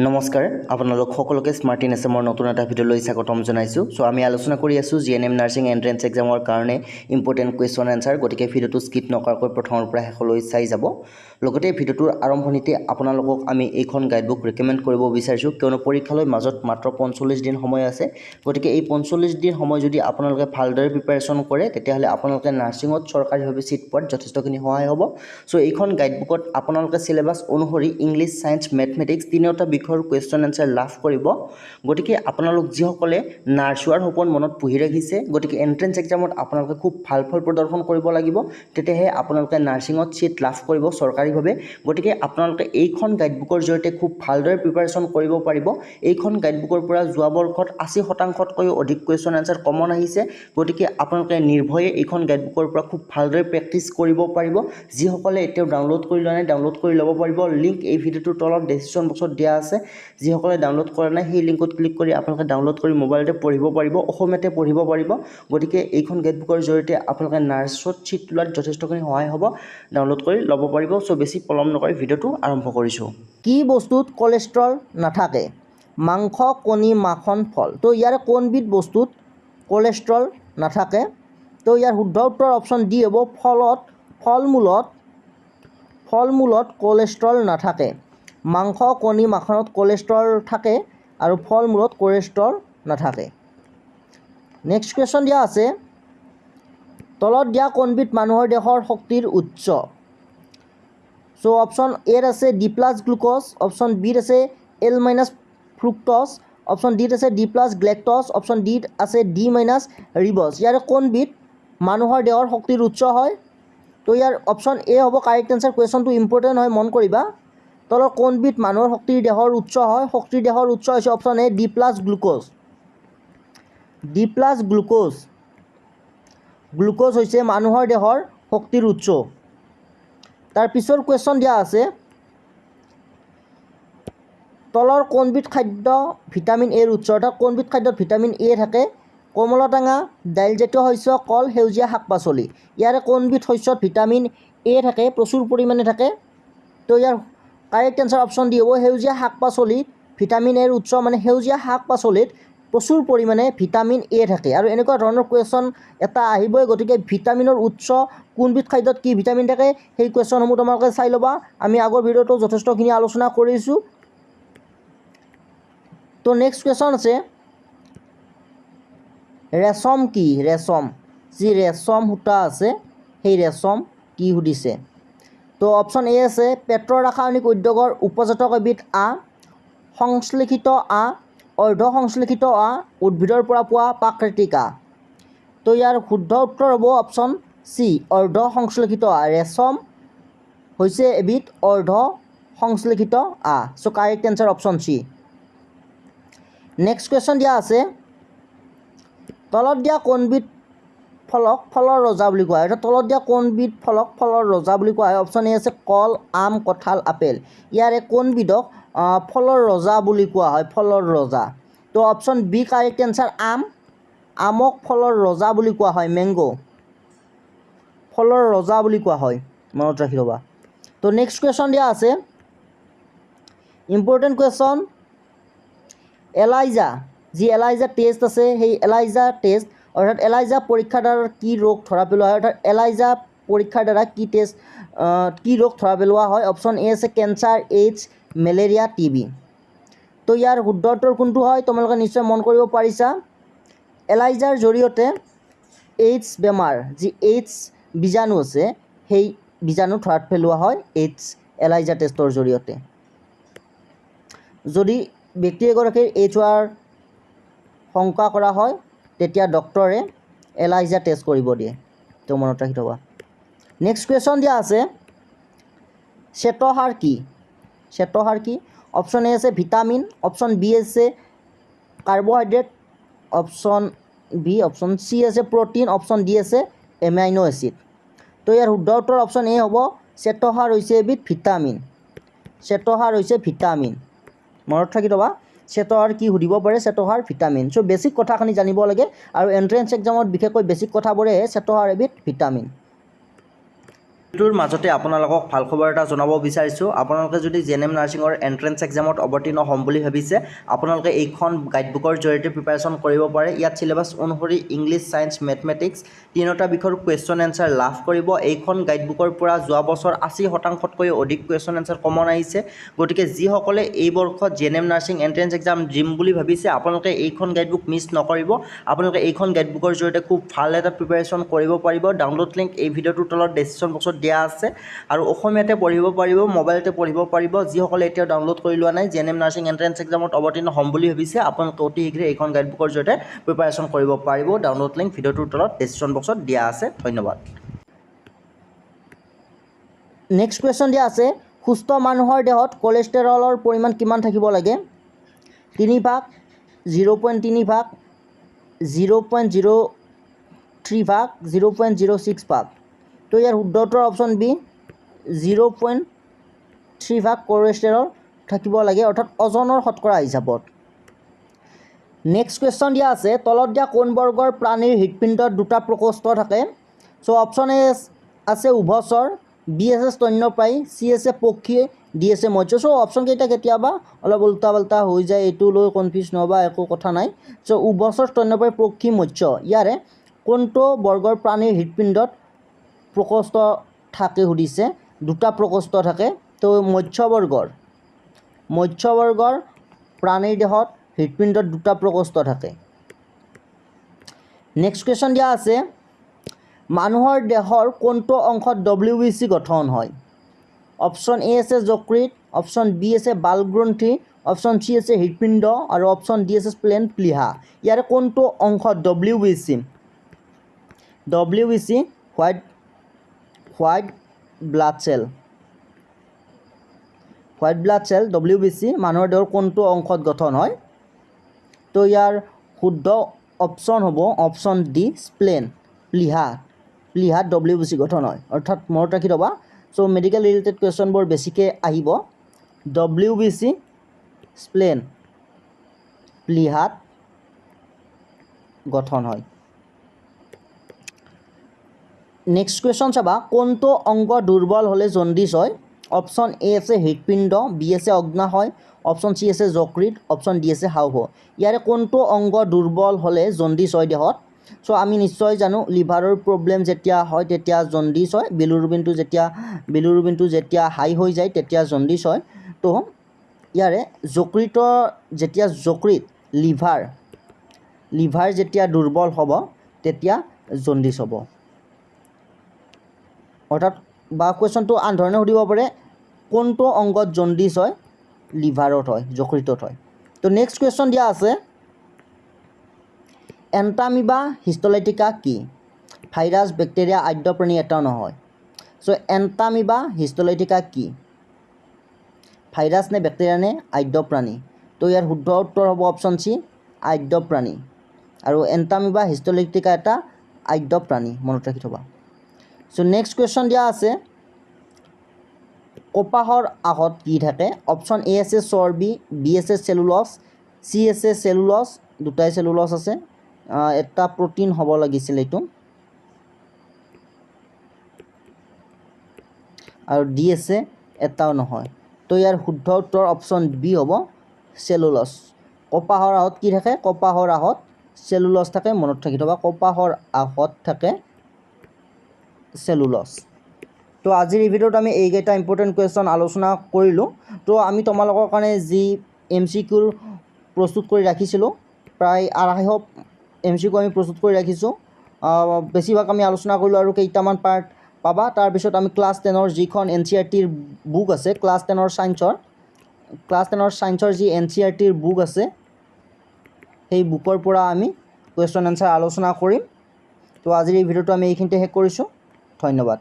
নমস্কাৰ আপোনালোক সকলোকে স্মাৰ্ট ইন এছএমৰ নতুন এটা ভিডিঅ'লৈ স্বাগতম জনাইছোঁ। চ' আমি আলোচনা কৰি আছোঁ জিএনএম নাৰ্ছিং এণ্ট্ৰেন্স এক্সামৰ কাৰণে ইম্পৰ্টেণ্ট কুৱেশ্যন এনচাৰ। গতিকে ভিডিঅ'টো স্কিপ নকৰাকৈ প্ৰথমৰ পৰা শেষলৈ চাই যাব। লগতে ভিডিঅ'টোৰ আৰম্ভণিতে আপোনালোকক আমি এইখন গাইডবুক ৰেকমেণ্ড কৰিব বিচাৰিছোঁ, কিয়নো পৰীক্ষালৈ মাজত মাত্ৰ 45 দিন সময় আছে। গতিকে এই 45 দিন সময় যদি আপোনালোকে ভালদৰে প্ৰিপাৰেশ্যন কৰে, তেতিয়াহ'লে আপোনালোকে নাৰ্ছিঙত চৰকাৰীভাৱে ছিট পোৱাত যথেষ্টখিনি সহায় হ'ব। চ' এইখন গাইডবুকত আপোনালোকে চিলেবাছ অনুসৰি ইংলিছ, ছায়েন্স, মেথমেটিক্স তিনিওটা বিষয়ৰ কুৱেশ্যন এনচাৰ লাভ কৰিব। গতিকে আপোনালোক যিসকলে নাৰ্ছ হোৱাৰ সপোন মনত পুহি ৰাখিছে, গতিকে এণ্ট্ৰেন্স এক্সামত আপোনালোকে খুব ভাল ফল প্ৰদৰ্শন কৰিব লাগিব, তেতিয়াহে আপোনালোকে নাৰ্ছিঙত ছিট লাভ কৰিব চৰকাৰীভাৱে। গতিকে আপোনালোকে এইখন গাইডবুকৰ জৰিয়তে খুব ভালদৰে প্ৰিপাৰেশ্যন কৰিব পাৰিব। এইখন গাইডবুকৰ পৰা যোৱা বৰ্ষত 80%তকৈও অধিক কুৱেশ্যন এনচাৰ কমন আহিছে। গতিকে আপোনালোকে নিৰ্ভয়ে এইখন গাইডবুকৰ পৰা খুব ভালদৰে প্ৰেক্টিছ কৰিব পাৰিব। যিসকলে এতিয়াও ডাউনলোড কৰি লোৱা নাই, ডাউনলোড কৰি ল'ব পাৰিব। লিংক এই ভিডিঅ'টোৰ তলত ডেছক্ৰিপশ্যন বক্সত দিয়া আছে। যিসকলে ডাউনলোড কৰা নাই, সেই লিংকত ক্লিক কৰি আপোনালোকে ডাউনলোড কৰি মোবাইলতে পঢ়িব পাৰিব, অসমীয়াতে পঢ়িব পাৰিব। গতিকে এইখন গাইডবুকৰ জৰিয়তে আপোনালোকে নাৰ্ছত ছিট লোৱাত যথেষ্টখিনি সহায় হ'ব। ডাউনলোড কৰি ল'ব পাৰিব। চ' বেছি পলম নকৰি ভিডিঅ'টো আৰম্ভ কৰিছোঁ। কি বস্তুত কলেষ্ট্ৰল নাথাকে? মাংস, কণী, মাখন, ফল। তো ইয়াৰে কোনবিধ বস্তুত কলেষ্ট্ৰল নাথাকে? তো ইয়াৰ শুদ্ধ উত্তৰ অপশ্যন ডি হ'ব। ফল-মূলত কলেষ্ট্ৰল নাথাকে। মাংস, কণী, মাখনত কলেষ্ট্ৰল থাকে আৰু ফল-মূলত কলেষ্ট্ৰল নাথাকে। নেক্সট কুৱেশ্যন দিয়া আছে, তলত দিয়া কোনবিধ মানুহৰ দেহৰ শক্তিৰ উৎস? চ' অপশ্যন এত আছে ডি প্লাছ গ্লুক'জ, অপশ্যন বিত আছে এল মাইনাছ ফ্ৰুক্ট'জ, অপশ্যন ডিত আছে ডি প্লাছ গ্লেক্ট'জ, অপশ্যন ডিত আছে ডি মাইনাছ ৰিবজ। ইয়াৰে কোনবিধ মানুহৰ দেহৰ শক্তিৰ উৎস হয়? তো ইয়াৰ অপশ্যন এ হ'ব কাৰেক্ট এনচাৰ। কুৱেশ্যনটো ইম্পৰ্টেণ্ট হয়, মন কৰিবা। তলৰ কোনবিধ মানুহৰ শক্তিৰ দেহৰ উৎস হয়? শক্তিৰ দেহৰ উৎস হৈছে option A D plus glucose. D plus glucose হৈছে মানুহৰ দেহৰ শক্তিৰ উৎস। তাৰ পিছৰ কুৱেশ্যন দিয়া আছে, তলৰ কোনবিধ খাদ্য ভিটামিন এৰ উৎস? অৰ্থাৎ কোনবিধ খাদ্যত ভিটামিন এ থাকে? কমলাটেঙা, দাইলজাতীয় শস্য, কল, সেউজীয়া শাক পাচলি। ইয়াৰে কোনবিধ শস্যত ভিটামিন এ থাকে, প্ৰচুৰ পৰিমাণে থাকে? তো ইয়াৰ কাৰেক্ট এনচাৰ অপশ্যন ডি হ'ব। সেউজীয়া শাক পাচলিত ভিটামিন এৰ উৎস মানে সেউজীয়া শাক পাচলিত প্ৰচুৰ পৰিমাণে ভিটামিন এ থাকে। আৰু এনেকুৱা ধৰণৰ কুৱেশ্যন এটা আহিবই। গতিকে ভিটামিনৰ উৎস কোনবিধ খাদ্যত কি ভিটামিন থাকে, সেই কুৱেশ্যনসমূহ তোমালোকে চাই ল'বা। আমি আগৰ ভিডিঅ'টো যথেষ্টখিনি আলোচনা কৰিছোঁ। তো নেক্সট কুৱেশ্যন আছে, ৰেচম কি? ৰেচম, যি ৰেচম সূতা আছে সেই ৰেচম কি সুধিছে। তো অপশ্যন এ আছে পেট্ৰ ৰাসায়নিক উদ্যোগৰ উপজাতক এবিধ আঁহ, সংশ্লেষিত আঁহ, অৰ্ধ সংশ্লেষিত আঁহ, উদ্ভিদৰ পৰা পোৱা প্ৰাকৃতিক আঁহ। তো ইয়াৰ শুদ্ধ উত্তৰ হ'ব অপশ্যন চি অৰ্ধ সংশ্লেষিত আঁহ। ৰেচম হৈছে এবিধ অৰ্ধ সংশ্লেষিত আঁহ। So' correct answer option C. Next question দিয়া আছে, তলত দিয়া কোনবিধ ফলক ফলৰ ৰজা বুলি কোৱা হয়? তলত দিয়া কোনবিধ ফলক ফলৰ ৰজা বুলি কোৱা হয়? অপশ্যন এ আছে কল, আম, কঁঠাল, আপেল। ইয়াৰে কোনবিধক ফলৰ ৰজা বুলি কোৱা হয়? ফলৰ ৰজা। তো অপশ্যন বি কাৰেক্ট এনচাৰ আম। আমক ফলৰ ৰজা বুলি কোৱা হয়। মেংগ' ফলৰ ৰজা বুলি কোৱা হয়, মনত ৰাখি ল'বা। তো নেক্সট কুৱেশ্যন দিয়া আছে, ইম্পৰ্টেণ্ট কুৱেশ্যন, এলাইজা, যি এলাইজা টেষ্ট আছে সেই এলাইজা টেষ্ট অৰ্থাৎ এলাইজা পৰীক্ষাৰ দ্বাৰা কি ৰোগ ধৰা পেলোৱা হয়? অৰ্থাৎ এলাইজা পৰীক্ষাৰ দ্বাৰা কি ৰোগ ধৰা পেলোৱা হয়? অপশ্যন এ আছে কেঞ্চাৰ, এইডছ, মেলেৰিয়া, টিবি। তো ইয়াৰ শুদ্ধ উত্তৰ কোনটো হয় তোমালোকে নিশ্চয় মন কৰিব পাৰিছা। এলাইজাৰ জৰিয়তে এইডছ বেমাৰ, যি এইডছ বীজাণু আছে সেই বীজাণু ধৰাত পেলোৱা হয় এইডছ এলাইজা টেষ্টৰ জৰিয়তে। যদি ব্যক্তি এগৰাকীৰ এইডছ হোৱাৰ শংকা কৰা হয়, তেতিয়া ডক্তৰে এলাইজা টেষ্ট কৰিব দিয়ে। তো মনত ৰাখি থ'বা। নেক্সট কুৱেশ্যন দিয়া আছে, শ্বেতসাৰ কি? শ্বেতসাৰ কি? অপশ্যন এ আছে ভিটামিন, অপশ্যন বি আছে কাৰ্বহাইড্ৰেট, অপশ্যন চি আছে প্ৰ'টিন, অপশ্যন ডি আছে এমাইনো এচিড। তো ইয়াৰ শুদ্ধ উত্তৰ অপশ্যন এ হ'ব। শ্বেতসাৰ হৈছে এবিধ ভিটামিন। শ্বেতসাৰ হৈছে ভিটামিন, মনত ৰাখি থ'বা। শ্বেতসাৰ কি সুধিব পাৰে? শ্বেতসাৰ ভিটামিন। চ' বেছিক কথাখিনি জানিব লাগে, আৰু এণ্ট্ৰেন্স এক্সামত বিশেষকৈ বেছিক কথাবোৰে শ্বেতসাৰ এবিধ ভিটামিন। ভিডিঅ'টোৰ মাজতে আপোনালোকক ভাল খবৰ এটা জনাব বিচাৰিছোঁ। আপোনালোকে যদি জিএনএম নাৰ্ছিঙৰ এণ্ট্ৰেন্স এক্সামত অৱতীৰ্ণ হ'ম বুলি ভাবিছে, আপোনালোকে এইখন গাইডবুকৰ জৰিয়তে প্ৰিপাৰেশ্যন কৰিব পাৰে। ইয়াত চিলেবাছ অনুসৰি ইংলিছ, ছায়েন্স, মেথমেটিক্স তিনিটা বিষয়ৰ কুৱেশ্যন এনচাৰ লাভ কৰিব। এইখন গাইডবুকৰ পৰা যোৱা বছৰ 80% অধিক কুৱেশ্যন এনচাৰ কমন আহিছে। গতিকে যিসকলে এই বৰ্ষত জিএনএম নাৰ্ছিং এণ্ট্ৰেন্স এক্সাম দিম বুলি ভাবিছে, আপোনালোকে এইখন গাইডবুক মিছ নকৰিব। আপোনালোকে এইখন গাইডবুকৰ জৰিয়তে খুব ভাল এটা প্ৰিপাৰেশ্যন কৰিব পাৰিব। ডাউনলোড লিংক এই ভিডিঅ'টোৰ তলত ডেছক্ৰিপশ্যন বক্সত দিয়া আছে আৰু অসমীয়াতে পঢ়িব পাৰিব, মোবাইলতে পঢ়িব পাৰিব। যিসকলে এতিয়াও ডাউনলোড কৰি লোৱা নাই, জিএনএম নাৰ্ছিং এণ্ট্ৰেন্স এক্সামত অৱতীৰ্ণ হ'ম বুলি ভাবিছে, আপোনালোকে অতি শীঘ্ৰে এইখন গাইডবুকৰ জৰিয়তে প্ৰিপাৰেশ্যন কৰিব পাৰিব। ডাউনলোড লিংক ভিডিঅ'টোৰ তলত ডেছক্ৰিপশ্যন বক্সত দিয়া আছে। ধন্যবাদ। নেক্সট কুৱেশ্যন দিয়া আছে, সুস্থ মানুহৰ দেহত কলেষ্ট্ৰলৰ পৰিমাণ কিমান থাকিব লাগে? 3 ভাগ, 0.3 ভাগ, 0.03 ভাগ, 0.06 ভাগ। তো ইয়াৰ শুদ্ধ উত্তৰ অপশ্যন বি, 0.3 ভাগ কলেষ্ট্ৰল থাকিব লাগে, অৰ্থাৎ ওজনৰ শতকৰা হিচাপত। নেক্সট কুৱেশ্যন দিয়া আছে, তলত দিয়া কোন বৰ্গৰ প্ৰাণীৰ হৃদপিণ্ডত দুটা প্ৰকোষ্ঠ থাকে? চ' অপশ্যন এ আছে উভচৰ, বি আছে স্তন্যপায়ী, চি আছে পক্ষী, ডি আছে মৎস্য। চ' অপশ্যন কেইটা কেতিয়াবা অলপ উল্টা পাল্টা হৈ যায়, এইটো লৈ কনফিউজ নহ'বা, একো কথা নাই। চ' উভচৰ, স্তন্যপায়ী, পক্ষী, মৎস্য, ইয়াৰে কোনটো বৰ্গৰ প্ৰাণীৰ হৃদপিণ্ডত প্ৰকোষ্ঠ থাকে সুধিছে? দুটা প্ৰকোষ্ঠ থাকে। তো মৎস্যবৰ্গৰ প্ৰাণীৰ দেহত হৃদপিণ্ডত দুটা প্ৰকোষ্ঠ থাকে। নেক্সট কুৱেশ্যন দিয়া আছে, মানুহৰ দেহৰ কোনটো অংশত WBC গঠন হয়? অপশ্যন এ আছে যকৃত, অপশ্যন বি আছে বালগ্ৰন্থি, অপশ্যন চি আছে হৃদপিণ্ড আৰু অপশ্যন ডি আছে স্প্লেন প্লীহা। ইয়াৰে কোনটো অংশত WBC white blood cell WBC মানুহৰ দেহৰ কোনটো অংশত গঠন হয়? তো ইয়াৰ শুদ্ধ অপশ্যন হ'ব অপশ্যন ডি, স্প্লেন প্লীহাত WBC গঠন হয়, অৰ্থাৎ মনত ৰাখি থ'বা। চ' মেডিকেল ৰিলেটেড কুৱেশ্যনবোৰ বেছিকৈ আহিব। WBC স্প্লেন প্লীহাত গঠন হয়। নেক্সট কুৱেশ্যন চাবা, কোনটো অংগ দুৰ্বল হ'লে জণ্ডিছ হয়? অপশ্যন এ আছে হৃদপিণ্ড, বি আছে অগ্নাশয়, অপশ্যন চি আছে যকৃত, অপশ্যন ডি আছে হাওঁফাওঁ। ইয়াৰে কোনটো অংগ দুৰ্বল হ'লে জণ্ডিছ হয় দেহত? চ' আমি নিশ্চয় জানো লিভাৰৰ প্ৰব্লেম যেতিয়া হয় তেতিয়া জণ্ডিছ হয়, বিলিৰুবিনটো যেতিয়া হাই হৈ যায় তেতিয়া জণ্ডিছ হয়। তো ইয়াৰে লিভাৰ যেতিয়া দুৰ্বল হ'ব তেতিয়া জণ্ডিছ হ'ব। অৰ্থাৎ বা কুৱেশ্যনটো আন ধৰণে সুধিব পাৰে, কোনটো অংগত জণ্ডিছ হয়? লিভাৰত হয়, যকৃতত হয়। তো নেক্সট কুৱেশ্যন দিয়া আছে, এণ্টামিবা হিষ্টলাইটিকা কি? ভাইৰাছ, বেক্টেৰিয়া, আদ্য প্ৰাণী এটাও নহয়। চ' এণ্টামিবা হিষ্টলাইটিকা কি? ভাইৰাছ নে বেক্টেৰিয়া নে আদ্য প্ৰাণী? তো ইয়াৰ শুদ্ধ উত্তৰ হ'ব অপশ্যন চি, আদ্য প্ৰাণী। আৰু এণ্টামিবা হিষ্টলাইটিকা এটা আদ্য প্ৰাণী, মনত ৰাখি থ'বা। চ' নেক্সট কুৱেশ্যন দিয়া আছে, কপাহৰ আহত কি থাকে? অপশ্যন এ আছে চৰ্বি, বি আছে চেলুলছ, চি আছে চেলুলছ, দুটাই চেলুলছ আছে, এটা প্ৰটিন হ'ব লাগিছিল এইটো, আৰু ডি আছে এটাও নহয়। তো ইয়াৰ শুদ্ধ উত্তৰ অপশ্যন বি হ'ব চেলুলছ। কপাহৰ আহত কি থাকে? কপাহৰ আহত চেলুলছ থাকে, মনত ৰাখি থ'বা। কপাহৰ আহত থাকে চেলুলছ। তো আজিৰ এই ভিডিঅ'ত আমি এইকেইটা ইম্পৰ্টেণ্ট কুৱেশ্যন আলোচনা কৰিলোঁ। তো আমি তোমালোকৰ কাৰণে যি MCQ প্ৰস্তুত কৰি ৰাখিছিলোঁ, প্ৰায় 250 MCQ আমি প্ৰস্তুত কৰি ৰাখিছোঁ। বেছিভাগ আমি আলোচনা কৰিলোঁ আৰু কেইটামান পাৰ্ট পাবা। তাৰপিছত আমি ক্লাছ 10ৰ যিখন NCERTৰ বুক আছে, ক্লাছ 10ৰ ছায়েন্সৰ যি NCERTৰ বুক আছে, সেই বুকৰ পৰা আমি কুৱেশ্যন এনচাৰ আলোচনা কৰিম। তো আজিৰ এই ভিডিঅ'টো আমি এইখিনিতে শেষ কৰিছোঁ। ধন্যবাদ।